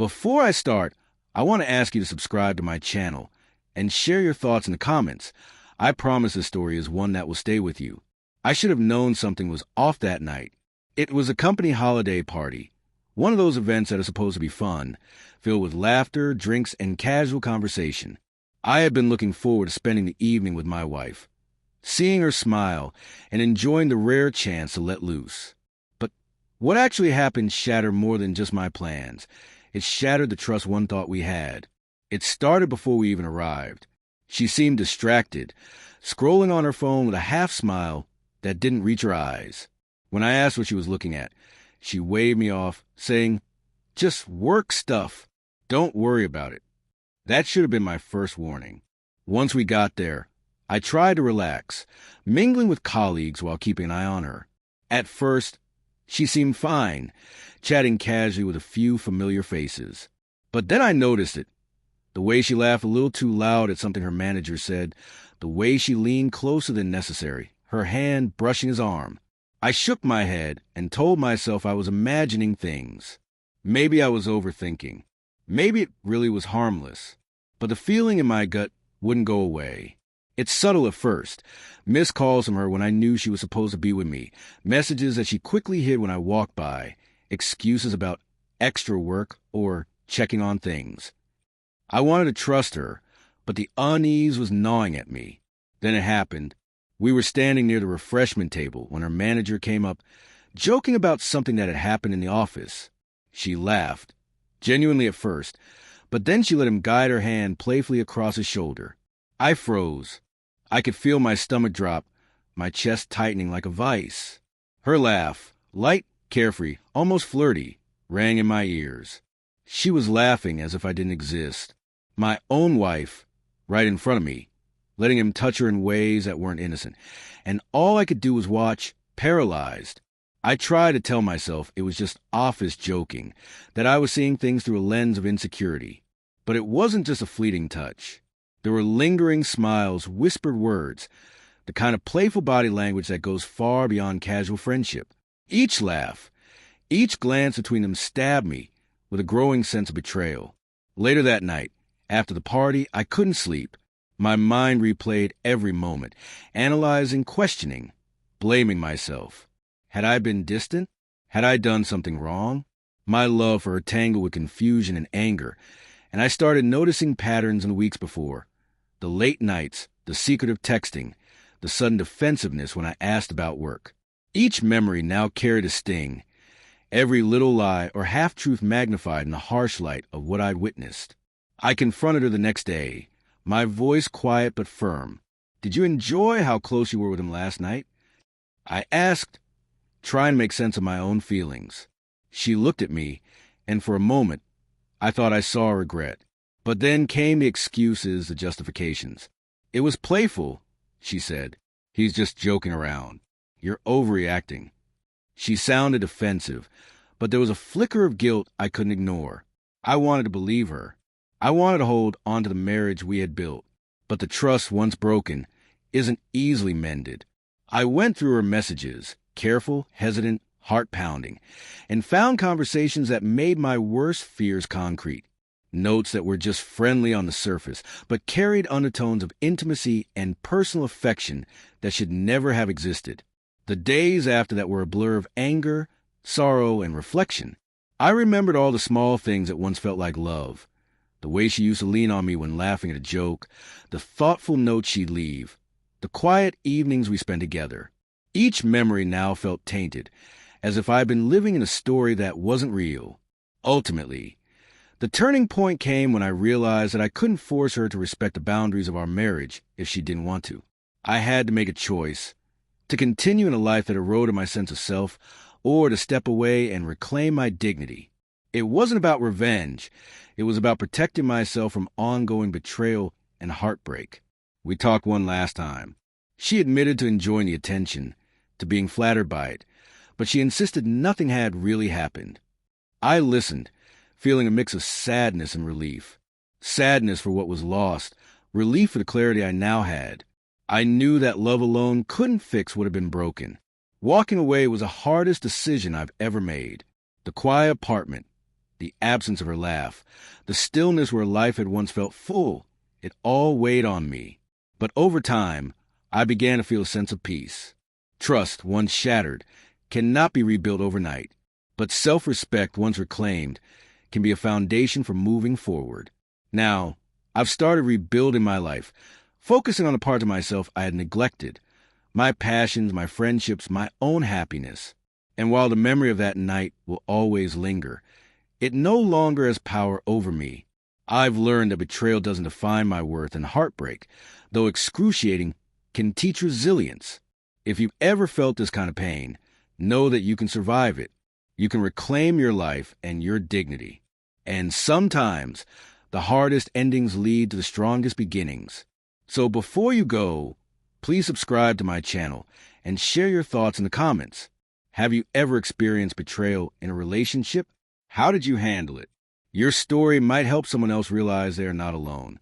Before I start, I want to ask you to subscribe to my channel and share your thoughts in the comments. I promise this story is one that will stay with you. I should have known something was off that night. It was a company holiday party, one of those events that are supposed to be fun, filled with laughter, drinks, and casual conversation. I had been looking forward to spending the evening with my wife, seeing her smile and enjoying the rare chance to let loose. But what actually happened shattered more than just my plans. It shattered the trust one thought we had. It started before we even arrived. She seemed distracted, scrolling on her phone with a half smile that didn't reach her eyes. When I asked what she was looking at, she waved me off, saying, "Just work stuff. Don't worry about it." That should have been my first warning. Once we got there, I tried to relax, mingling with colleagues while keeping an eye on her. At first, she seemed fine, chatting casually with a few familiar faces. But then I noticed it. The way she laughed a little too loud at something her manager said, the way she leaned closer than necessary, her hand brushing his arm. I shook my head and told myself I was imagining things. Maybe I was overthinking. Maybe it really was harmless. But the feeling in my gut wouldn't go away. It's subtle at first. Missed calls from her when I knew she was supposed to be with me. Messages that she quickly hid when I walked by. Excuses about extra work or checking on things. I wanted to trust her, but the unease was gnawing at me. Then it happened. We were standing near the refreshment table when her manager came up, joking about something that had happened in the office. She laughed, genuinely at first, but then she let him guide her hand playfully across his shoulder. I froze. I could feel my stomach drop, my chest tightening like a vice. Her laugh, light, carefree, almost flirty, rang in my ears. She was laughing as if I didn't exist. My own wife, right in front of me, letting him touch her in ways that weren't innocent. And all I could do was watch, paralyzed. I tried to tell myself it was just office joking, that I was seeing things through a lens of insecurity. But it wasn't just a fleeting touch. There were lingering smiles, whispered words, the kind of playful body language that goes far beyond casual friendship. Each laugh, each glance between them stabbed me with a growing sense of betrayal. Later that night, after the party, I couldn't sleep. My mind replayed every moment, analyzing, questioning, blaming myself. Had I been distant? Had I done something wrong? My love for her tangled with confusion and anger, and I started noticing patterns in the weeks before. The late nights, the secretive texting, the sudden defensiveness when I asked about work. Each memory now carried a sting, every little lie or half-truth magnified in the harsh light of what I'd witnessed. I confronted her the next day, my voice quiet but firm. "Did you enjoy how close you were with him last night?" I asked, trying to make sense of my own feelings. She looked at me, and for a moment, I thought I saw regret. But then came the excuses, the justifications. "It was playful," she said. "He's just joking around. You're overreacting." She sounded defensive, but there was a flicker of guilt I couldn't ignore. I wanted to believe her. I wanted to hold on to the marriage we had built. But the trust, once broken, isn't easily mended. I went through her messages, careful, hesitant, heart-pounding, and found conversations that made my worst fears concrete. Notes that were just friendly on the surface, but carried undertones of intimacy and personal affection that should never have existed. The days after that were a blur of anger, sorrow, and reflection. I remembered all the small things that once felt like love. The way she used to lean on me when laughing at a joke, the thoughtful notes she'd leave, the quiet evenings we spent together. Each memory now felt tainted, as if I'd been living in a story that wasn't real. Ultimately, the turning point came when I realized that I couldn't force her to respect the boundaries of our marriage if she didn't want to. I had to make a choice, to continue in a life that eroded my sense of self, or to step away and reclaim my dignity. It wasn't about revenge. It was about protecting myself from ongoing betrayal and heartbreak. We talked one last time. She admitted to enjoying the attention, to being flattered by it, but she insisted nothing had really happened. I listened, feeling a mix of sadness and relief. Sadness for what was lost, relief for the clarity I now had. I knew that love alone couldn't fix what had been broken. Walking away was the hardest decision I've ever made. The quiet apartment, the absence of her laugh, the stillness where life had once felt full. It all weighed on me. But over time, I began to feel a sense of peace. Trust, once shattered, cannot be rebuilt overnight, but self-respect, once reclaimed, can be a foundation for moving forward. Now, I've started rebuilding my life, focusing on the parts of myself I had neglected, my passions, my friendships, my own happiness. And while the memory of that night will always linger, it no longer has power over me. I've learned that betrayal doesn't define my worth, and heartbreak, though excruciating, can teach resilience. If you've ever felt this kind of pain, know that you can survive it. You can reclaim your life and your dignity. And sometimes, the hardest endings lead to the strongest beginnings. So before you go, please subscribe to my channel and share your thoughts in the comments. Have you ever experienced betrayal in a relationship? How did you handle it? Your story might help someone else realize they are not alone.